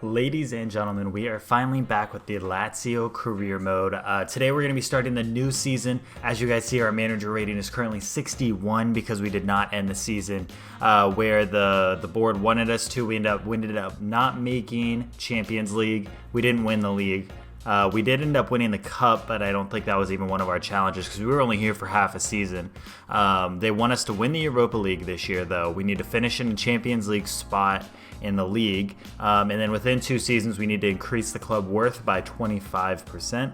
Ladies and gentlemen, we are finally back with the Lazio career mode. Today we're going to be starting the new season. As you guys see, our manager rating is currently 61 because we did not end the season where the board wanted us to. We ended up not making Champions League. We didn't win the league. We did end up winning the cup, but I don't think that was even one of our challenges because we were only here for half a season. They want us to win the Europa League this year, though. We need to finish in the Champions League spot in the league, and then within 2 seasons we need to increase the club worth by 25%.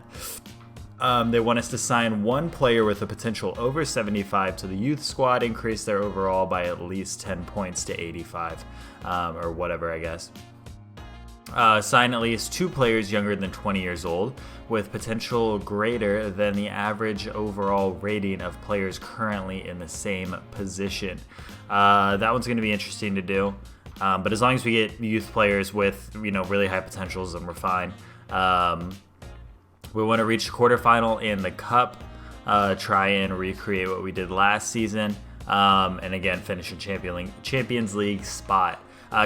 They want us to sign one player with a potential over 75 to the youth squad, increase their overall by at least 10 points to 85, or whatever, I guess. Sign at least 2 players younger than 20 years old with potential greater than the average overall rating of players currently in the same position. That one's going to be interesting to do. But as long as we get youth players with, really high potentials, then we're fine. We want to reach the quarterfinal in the cup, try and recreate what we did last season, and again, finish a Champions League spot.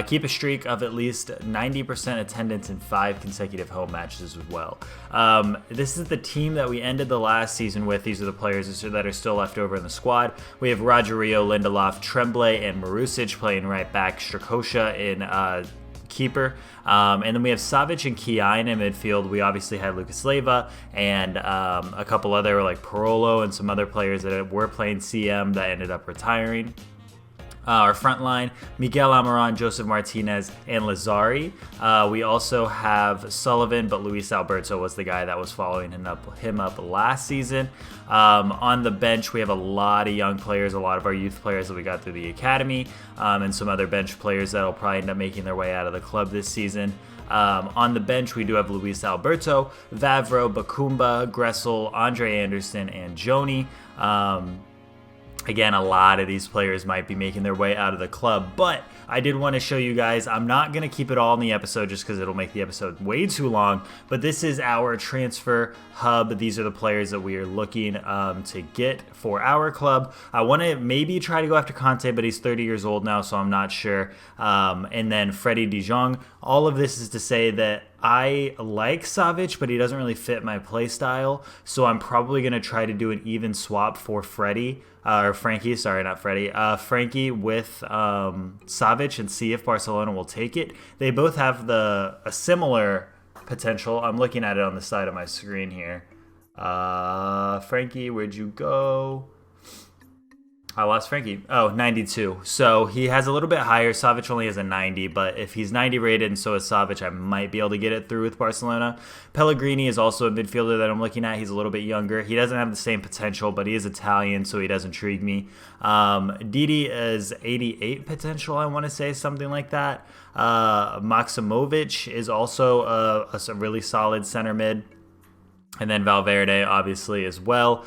Keep a streak of at least 90% attendance in 5 consecutive home matches as well. This is the team that we ended the last season with. These are the players that are still left over in the squad. We have Rogerio, Lindelof, Tremblay, and Marusic playing right back. Strakosha in keeper. And then we have Savic and Kiyan in midfield. We obviously had Lucas Leiva and a couple other like Parolo and some other players that were playing CM that ended up retiring. Our front line, Miguel Almiron, Joseph Martinez, and Lazzari. We also have Sullivan, but Luis Alberto was the guy that was following him up last season. On the bench, we have a lot of young players, a lot of our youth players that we got through the academy, and some other bench players that will probably end up making their way out of the club this season. On the bench, we do have Luis Alberto, Vavro, Bakumba, Gressel, Andre Anderson, and Joni. Again, a lot of these players might be making their way out of the club, but I did want to show you guys. I'm not going to keep it all in the episode just because it'll make the episode way too long, but this is our transfer hub. These are the players that we are looking to get for our club. I want to maybe try to go after Conte, but he's 30 years old now, so I'm not sure. And then Freddie de Jong. All of this is to say that I like Savic, but he doesn't really fit my play style, so I'm probably going to try to do an even swap for Freddie. Or Frankie, sorry, not Freddie. Frankie with Savic and see if Barcelona will take it. They both have a similar potential. I'm looking at it on the side of my screen here. Frankie, where'd you go? I lost Frankie. Oh, 92. So he has a little bit higher. Savic only has a 90, but if he's 90 rated and so is Savic, I might be able to get it through with Barcelona. Pellegrini is also a midfielder that I'm looking at. He's a little bit younger. He doesn't have the same potential, but he is Italian, so he does intrigue me. Didi is 88 potential, I want to say, something like that. Maximovic is also a really solid center mid. And then Valverde, obviously, as well.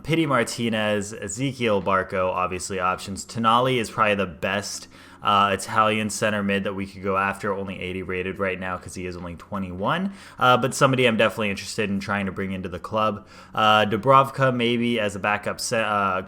Pity Martinez, Ezequiel Barco, obviously options. Tonali is probably the best Italian center mid that we could go after, only 80 rated right now because he is only 21. But somebody I'm definitely interested in trying to bring into the club. Dubravka maybe as a backup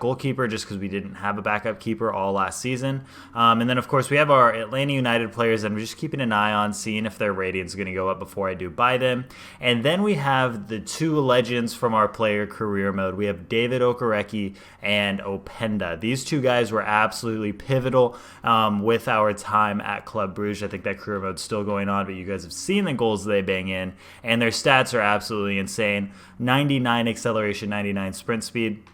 goalkeeper just because we didn't have a backup keeper all last season. And then, of course, we have our Atlanta United players that I'm just keeping an eye on, seeing if their rating is going to go up before I do buy them. And then we have the 2 legends from our player career mode. We have David Okereke and Openda. These 2 guys were absolutely pivotal with our time at Club Brugge. I think that career mode's still going on, but you guys have seen the goals they bang in, and their stats are absolutely insane. 99 acceleration, 99 sprint speed.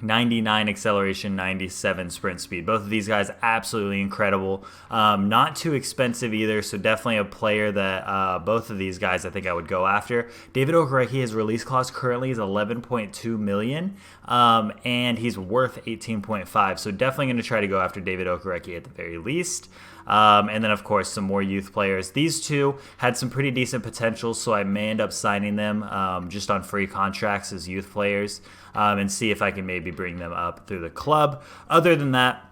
99 acceleration, 97 sprint speed. Both of these guys absolutely incredible. Not too expensive either, so definitely a player that both of these guys I think I would go after. David Okereke, his release cost currently is 11.2 million, and he's worth 18.5. So definitely going to try to go after David Okereke at the very least. And then, of course, some more youth players. These 2 had some pretty decent potential, so I may end up signing them just on free contracts as youth players and see if I can maybe bring them up through the club. Other than that,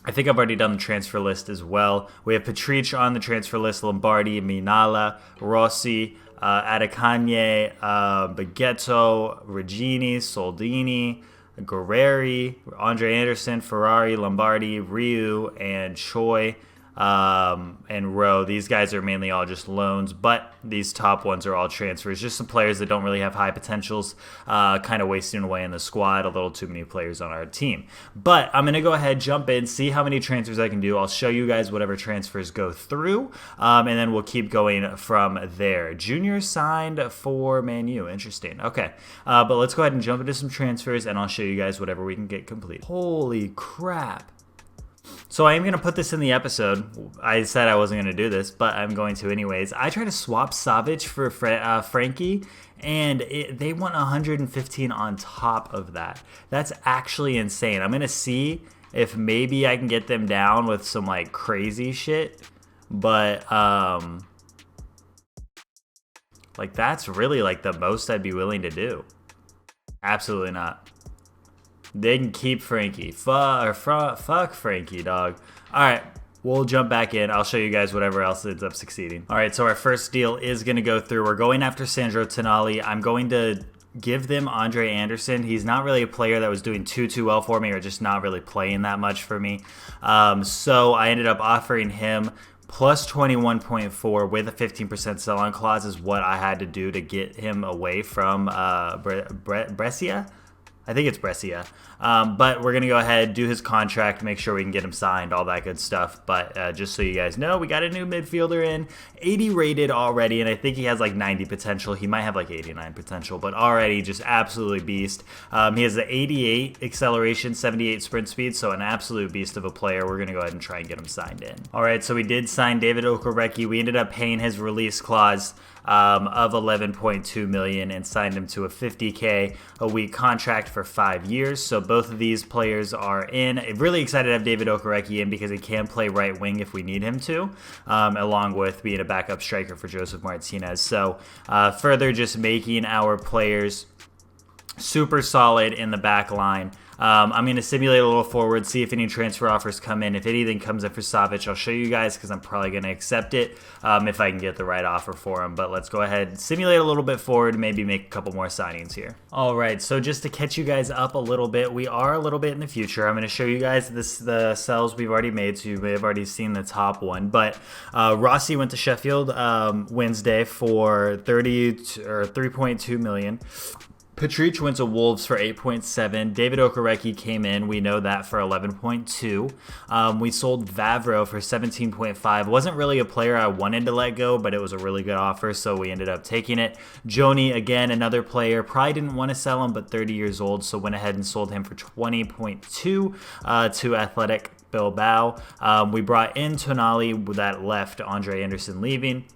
I think I've already done the transfer list as well. We have Patrice on the transfer list, Lombardi, Minala, Rossi, Adekanye, Bagetto, Regini, Soldini, Guerreri, Andre Anderson, Ferrari, Lombardi, Ryu, and Choi. and Rowe. These guys are mainly all just loans, but these top ones are all transfers. Just some players that don't really have high potentials, kind of wasting away in the squad. A little too many players on our team. But I'm going to go ahead, jump in, see how many transfers I can do. I'll show you guys whatever transfers go through, and then we'll keep going from there. Junior signed for Man U. Interesting. Okay, but let's go ahead and jump into some transfers, and I'll show you guys whatever we can get complete. Holy crap. So I am going to put this in the episode. I said I wasn't going to do this, but I'm going to anyways. I tried to swap Savic for Frankie, and they want 115 on top of that. That's actually insane. I'm going to see if maybe I can get them down with some like crazy shit, but like that's really like the most I'd be willing to do. Absolutely not. They can keep Frankie. Fuck Frankie, dog. All right, we'll jump back in. I'll show you guys whatever else ends up succeeding. All right, so our first deal is going to go through. We're going after Sandro Tonali. I'm going to give them Andre Anderson. He's not really a player that was doing too well for me, or just not really playing that much for me. So I ended up offering him plus 21.4 with a 15% sell-on clause is what I had to do to get him away from Brescia. I think it's Brescia. But we're going to go ahead, do his contract, make sure we can get him signed, all that good stuff. But just so you guys know, we got a new midfielder in, 80 rated already, and I think he has like 90 potential. He might have like 89 potential, but already just absolutely beast. He has the 88 acceleration, 78 sprint speed, so an absolute beast of a player. We're going to go ahead and try and get him signed in. All right, so we did sign David Okereke. We ended up paying his release clause of 11.2 million and signed him to a 50K a week contract for 5 years. So both of these players are in. Really excited to have David Okereke in because he can play right wing if we need him to, along with being a backup striker for Joseph Martinez. So further just making our players super solid in the back line. I'm going to simulate a little forward, see if any transfer offers come in. If anything comes up for Savic, I'll show you guys because I'm probably going to accept it if I can get the right offer for him. But let's go ahead, simulate a little bit forward, maybe make a couple more signings here. All right, so just to catch you guys up a little bit, we are a little bit in the future. I'm going to show you guys the sells we've already made, so you may have already seen the top one. But Rossi went to Sheffield Wednesday for 3.2 million. Patrice went to Wolves for 8.7. David Okereke came in. We know that for 11.2. We sold Vavro for 17.5. Wasn't really a player I wanted to let go, but it was a really good offer, so we ended up taking it. Joni, again, another player. Probably didn't want to sell him, but 30 years old, so went ahead and sold him for 20.2 to Athletic Bilbao. We brought in Tonali that left, Andre Anderson leaving.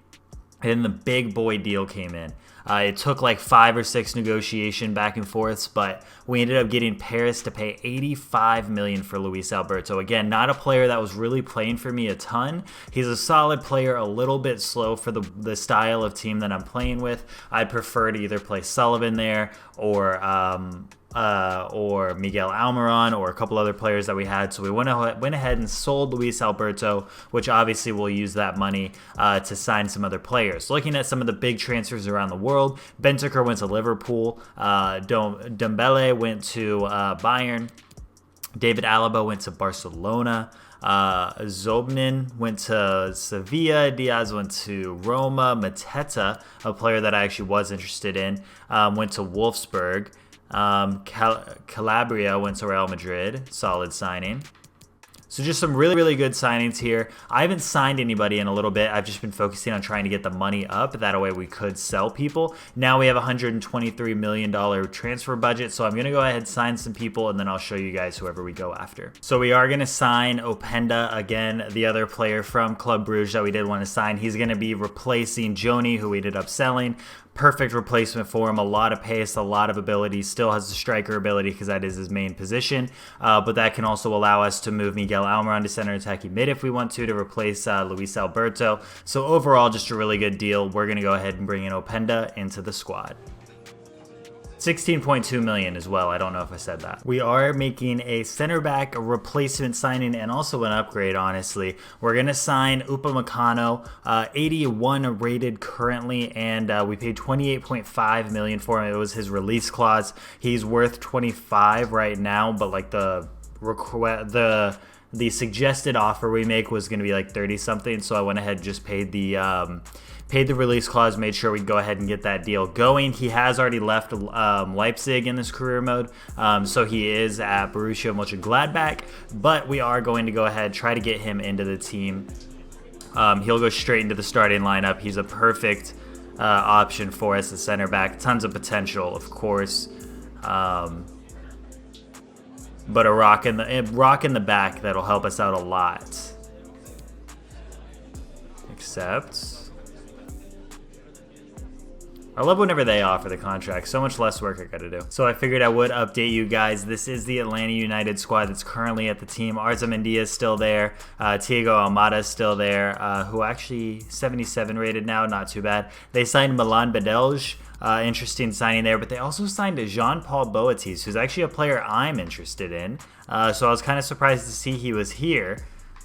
And then the big boy deal came in. It took like 5 or 6 negotiation back and forths, but we ended up getting Paris to pay 85 million for Luis Alberto. Again, not a player that was really playing for me a ton. He's a solid player, a little bit slow for the style of team that I'm playing with. I'd prefer to either play Sullivan there or Miguel Almiron or a couple other players that we had. So we went ahead and sold Luis Alberto, which obviously we'll use that money to sign some other players. Looking at some of the big transfers around the world, Bentancur went to Liverpool, Dembele went to Bayern, David Alaba went to Barcelona, Zobnin went to Sevilla, Diaz went to Roma, Mateta, a player that I actually was interested in, went to Wolfsburg. Calabria went to Real Madrid. Solid signing. So just some really good signings here. I haven't signed anybody in a little bit. I've just been focusing on trying to get the money up. That way we could sell people. Now we have a $123 million transfer budget. So I'm going to go ahead and sign some people, and then I'll show you guys whoever we go after. So we are going to sign Openda, again, the other player from Club Brugge that we did want to sign. He's going to be replacing Joni, who we ended up selling. Perfect replacement for him. A lot of pace, a lot of ability. Still has the striker ability because that is his main position. But that can also allow us to move Miguel Almiron to center attacking mid if we want to replace Luis Alberto. So overall, just a really good deal. We're going to go ahead and bring in Openda into the squad. 16.2 million as well. I don't know if I said that. We are making a center back replacement signing and also an upgrade, honestly. We're going to sign Upamecano, 81 rated currently, and we paid 28.5 million for him. It was his release clause. He's worth 25 right now, but like the the suggested offer we make was going to be like 30 something, so I went ahead and just paid the release clause, made sure we'd go ahead and get that deal going. He has already left Leipzig in this career mode, so he is at Borussia Mönchengladbach, but we are going to go ahead, try to get him into the team. He'll go straight into the starting lineup. He's a perfect option for us, the center back. Tons of potential, of course, but a rock in the back that'll help us out a lot. Except, I love whenever they offer the contract. So much less work I gotta do. So I figured I would update you guys. This is the Atlanta United squad that's currently at the team. Arzumendia is still there. Thiago Almada is still there, who actually 77 rated now, not too bad. They signed Milan Bedelj. Interesting signing there, but they also signed a Jean-Paul Boatis, who's actually a player I'm interested in. So I was kind of surprised to see he was here.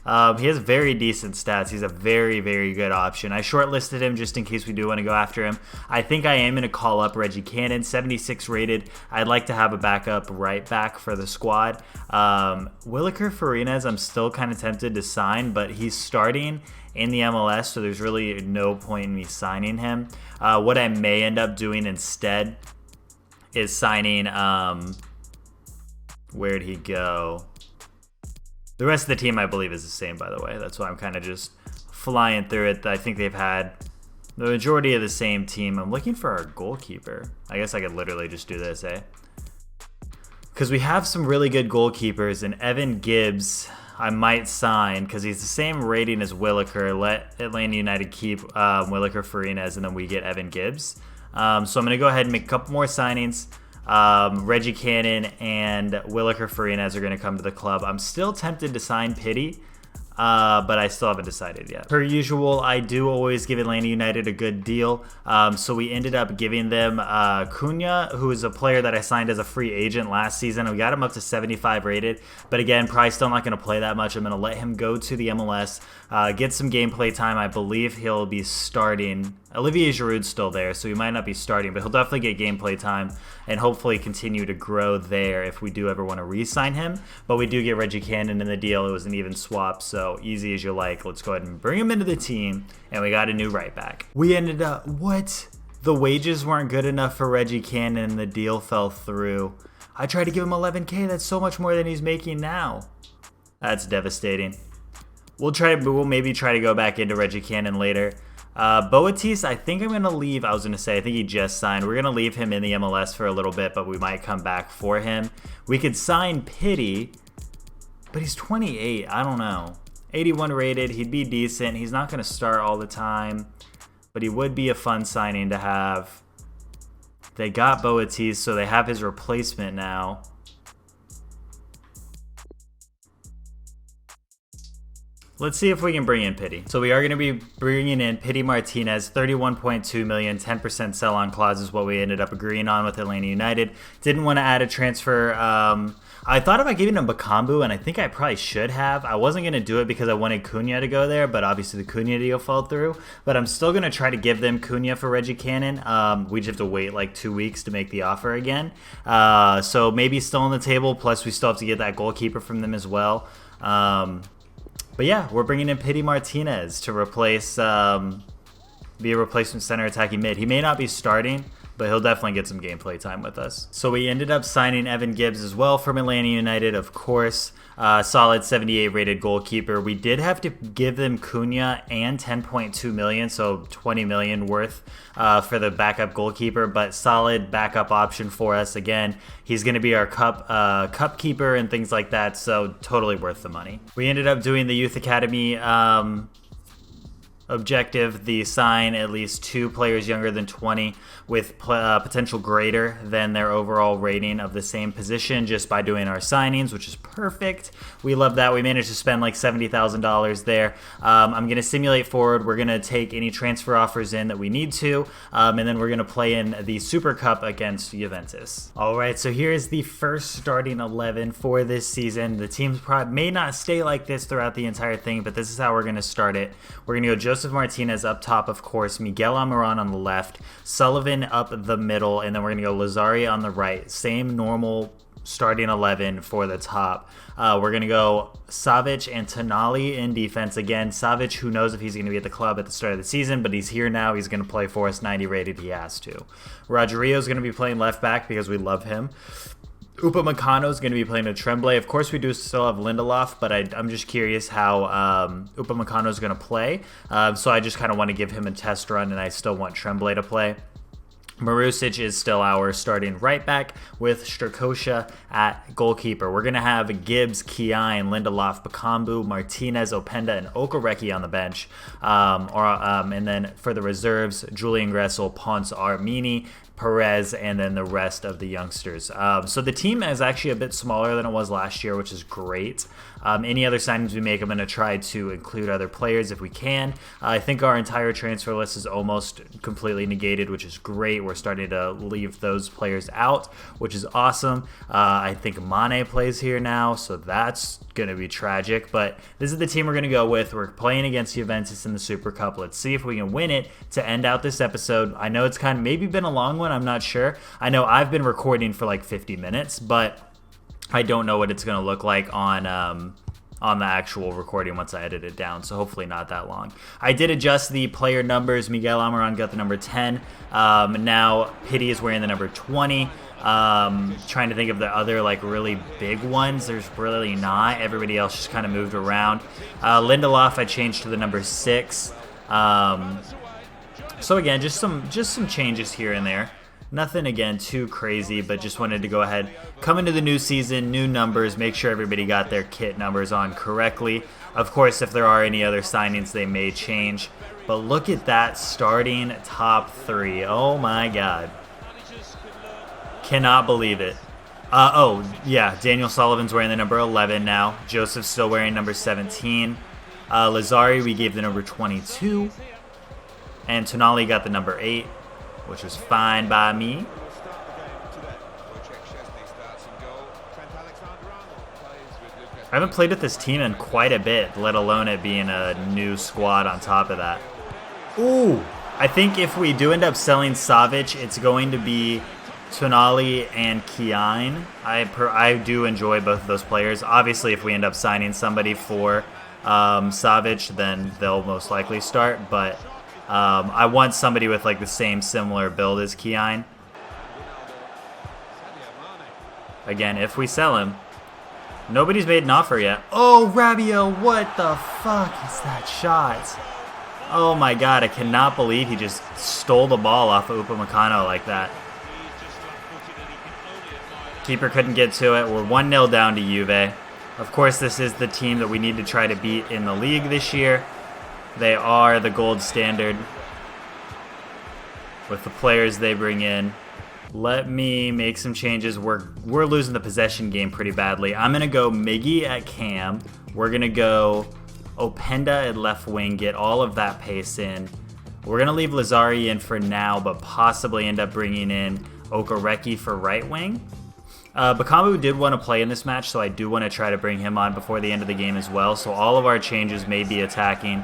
He has very decent stats. He's a very, very good option. I shortlisted him just in case we do want to go after him. I think I am going to call up Reggie Cannon, 76 rated. I'd like to have a backup right back for the squad. Williker Farinez, I'm still kind of tempted to sign, but he's starting in the MLS, so there's really no point in me signing him. What I may end up doing instead is signing, where'd he go? The rest of the team, I believe, is the same, by the way. That's why I'm kind of just flying through it. I think they've had the majority of the same team. I'm looking for our goalkeeper. I guess I could literally just do this, eh? Because we have some really good goalkeepers, and Evan Gibbs I might sign because he's the same rating as Williker. Let Atlanta United keep Williker Farinez, and then we get Evan Gibbs. So I'm going to go ahead and make a couple more signings. Reggie Cannon and Williker Farinez are going to come to the club. I'm still tempted to sign Pity, but I still haven't decided yet. Per usual, I do always give Atlanta United a good deal. So we ended up giving them Cunha, who is a player that I signed as a free agent last season. We got him up to 75 rated, but again, probably still not going to play that much. I'm going to let him go to the MLS, get some gameplay time. I believe he'll be starting. Olivier Giroud's still there, so he might not be starting, but he'll definitely get gameplay time and hopefully continue to grow there if we do ever want to re-sign him. But we do get Reggie Cannon in the deal. It was an even swap, so easy as you like. Let's go ahead and bring him into the team, and we got a new right back. We ended up, what? The wages weren't good enough for Reggie Cannon, and the deal fell through. I tried to give him 11K. That's so much more than he's making now. That's devastating. We'll maybe try to go back into Reggie Cannon later. Boatis, I think I'm going to leave. I think he just signed. We're going to leave him in the MLS for a little bit, but we might come back for him. We could sign Pity, but he's 28. I don't know. 81 rated. He'd be decent. He's not going to start all the time, but he would be a fun signing to have. They got Boatis, so they have his replacement now. Let's see if we can bring in Pity. So we are going to be bringing in Pity Martinez, 31.2 million, 10% sell-on clause is what we ended up agreeing on with Atlanta United. Didn't want to add a transfer. I thought about giving him Bakambu, and I think I probably should have. I wasn't going to do it because I wanted Cunha to go there, but obviously the Cunha deal fell through. But I'm still going to try to give them Cunha for Reggie Cannon. We just have to wait like 2 weeks to make the offer again. So maybe still on the table, plus we still have to get that goalkeeper from them as well. But yeah, we're bringing in Pity Martinez to replace, be a replacement center attacking mid. He may not be starting, but he'll definitely get some gameplay time with us. So we ended up signing Evan Gibbs as well from Atlanta United, of course. Solid 78 rated goalkeeper. We did have to give them Cunha and 10.2 million, so 20 million worth for the backup goalkeeper, but solid backup option for us. Again, he's going to be our cup keeper and things like that, so totally worth the money. We ended up doing the youth academy objective, the sign at least 2 players younger than 20 with potential greater than their overall rating of the same position just by doing our signings, which is perfect. We love that. We managed to spend like $70,000 there. I'm going to simulate forward. We're going to take any transfer offers in that we need to, and then we're going to play in the Super Cup against Juventus. All right, so here is the first starting 11 for this season. The teams may not stay like this throughout the entire thing, but this is how we're going to start it. We're going to go Joseph Martinez up top, of course, Miguel Almiron on the left, Sullivan up the middle, and then we're going to go Lazari on the right. Same normal starting 11 for the top. We're going to go Savic and Tonali in defense. Again, Savic, who knows if he's going to be at the club at the start of the season, but he's here now. He's going to play for us, 90 rated. He has to. Rodrigo is going to be playing left back because we love him. Upamecano is going to be playing a Tremblay. Of course, we do still have Lindelof, but I'm just curious how Upamecano is going to play. So I just kind of want to give him a test run, and I still want Tremblay to play. Marusic is still our starting right back with Strakosha at goalkeeper. We're going to have Gibbs, Kiyan, Lindelof, Bakambu, Martinez, Openda, and Okereke on the bench. And then for the reserves, Julian Gressel, Ponce, Armini, Perez, and then the rest of the youngsters. So the team is actually a bit smaller than it was last year, which is great. Any other signings we make, I'm going to try to include other players if we can. I think our entire transfer list is almost completely negated, which is great. We're starting to leave those players out, which is awesome. I think Mane plays here now, so that's going to be tragic. But this is the team we're going to go with. We're playing against Juventus in the Super Cup. Let's see if we can win it to end out this episode. I know it's kind of maybe been a long one. I'm not sure. I know I've been recording for like 50 minutes, but I don't know what it's going to look like on the actual recording once I edit it down, so hopefully not that long. I did adjust the player numbers. Miguel Almiron got the number 10. Now Pity is wearing the number 20. Trying to think of the other like really big ones. There's really not. Everybody else just kind of moved around. Lindelof I changed to the number 6. So again, just some changes here and there. Nothing, again, too crazy, but just wanted to go ahead, come into the new season, new numbers, make sure everybody got their kit numbers on correctly. Of course, if there are any other signings, they may change. But look at that starting top 3. Oh, my God. Cannot believe it. Daniel Sullivan's wearing the number 11 now. Joseph's still wearing number 17. Lazari, we gave the number 22. And Tonali got the number 8. Which was fine by me. I haven't played with this team in quite a bit, let alone it being a new squad on top of that. Ooh, I think if we do end up selling Savic, it's going to be Tonali and Kiyan. I do enjoy both of those players. Obviously, if we end up signing somebody for Savic, then they'll most likely start, but I want somebody with like the same similar build as Kiyan. Again, if we sell him. Nobody's made an offer yet. Oh, Rabiot, what the fuck is that shot? Oh my God, I cannot believe he just stole the ball off of Upamecano like that. Keeper couldn't get to it. We're 1-0 down to Juve. Of course, this is the team that we need to try to beat in the league this year. They are the gold standard with the players they bring in. Let me make some changes. We're losing the possession game pretty badly. I'm going to go Miggy at cam. We're going to go Openda at left wing, get all of that pace in. We're going to leave Lazari in for now, but possibly end up bringing in Okereke for right wing. Bakambu did want to play in this match, so I do want to try to bring him on before the end of the game as well. So all of our changes may be attacking.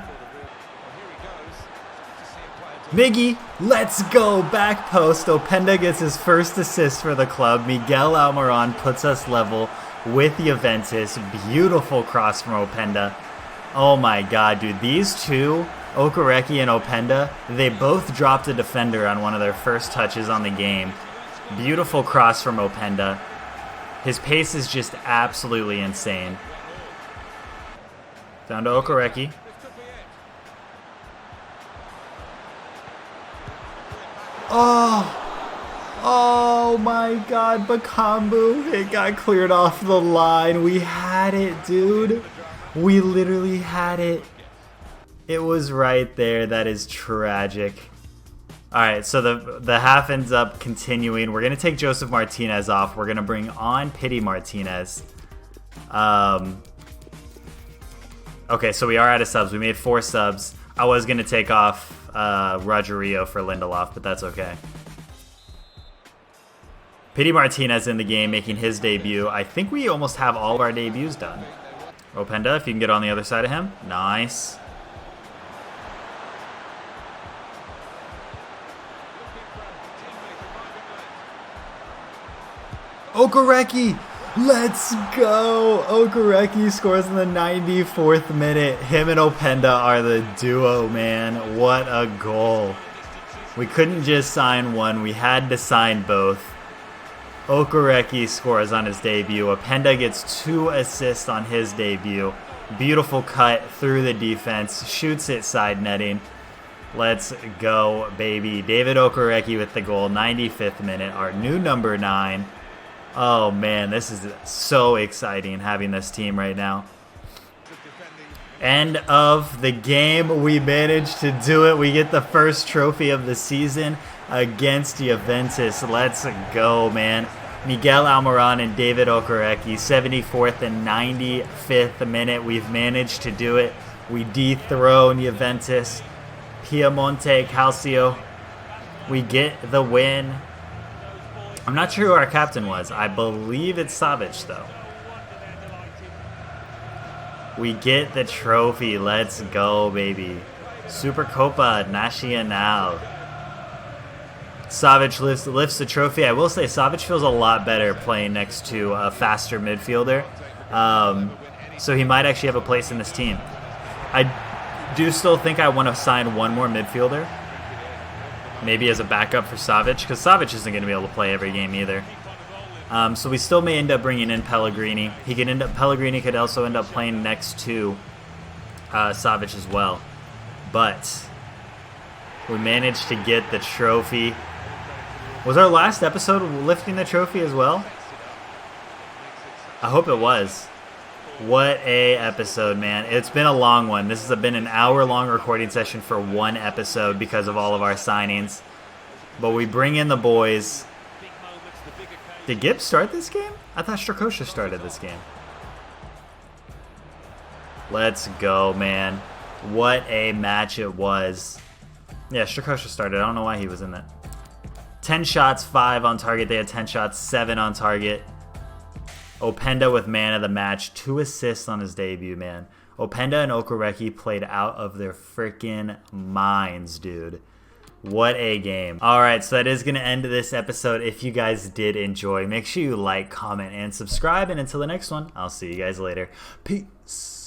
Miggy, let's go! Back post. Openda gets his first assist for the club. Miguel Almiron puts us level with Juventus. Beautiful cross from Openda. Oh my God, dude. These two, Okereke and Openda, they both dropped a defender on one of their first touches on the game. Beautiful cross from Openda. His pace is just absolutely insane. Down to Okereke. Oh my God, Bakambu, it got cleared off the line. We had it, dude. We literally had it. It was right there. That is tragic. All right, so the half ends up continuing. We're going to take Joseph Martinez off. We're going to bring on Pity Martinez. Okay, so we are out of subs. We made 4 subs. I was going to take off Rodrigo for Lindelof, but that's okay. Pity Martinez in the game, making his debut. I think we almost have all of our debuts done. Openda, if you can get on the other side of him. Nice. Okereke! Let's go! Okereke scores in the 94th minute. Him and Openda are the duo, man. What a goal. We couldn't just sign one. We had to sign both. Okereke scores on his debut. Openda gets 2 assists on his debut. Beautiful cut through the defense. Shoots it side netting. Let's go, baby. David Okereke with the goal. 95th minute. Our new number 9. Oh, man. This is so exciting having this team right now. End of the game. We managed to do it. We get the first trophy of the season against Juventus. Let's go, man. Miguel Almiron and David Okereke, 74th and 95th minute. We've managed to do it. We dethrone Juventus. Piemonte Calcio. We get the win. I'm not sure who our captain was. I believe it's Savic, though. We get the trophy. Let's go, baby. Supercopa Nacional. Savic lifts the trophy. I will say Savic feels a lot better playing next to a faster midfielder. So he might actually have a place in this team. I do still think I want to sign one more midfielder. Maybe as a backup for Savic, because Savic isn't going to be able to play every game either. So we still may end up bringing in Pellegrini. Pellegrini could also end up playing next to Savic as well. But we managed to get the trophy. Was our last episode lifting the trophy as well? I hope it was. What a episode, man. It's been a long one. This has been an hour-long recording session for one episode because of all of our signings. But we bring in the boys. Did Gibbs start this game? I thought Strakosha started this game. Let's go, man. What a match it was. Yeah, Strakosha started. I don't know why he was in that. 10 shots, 5 on target. They had 10 shots, 7 on target. Openda with man of the match. 2 assists on his debut, man. Openda and Okereke played out of their freaking minds, dude. What a game. Alright, so that is going to end this episode. If you guys did enjoy, make sure you like, comment, and subscribe. And until the next one, I'll see you guys later. Peace.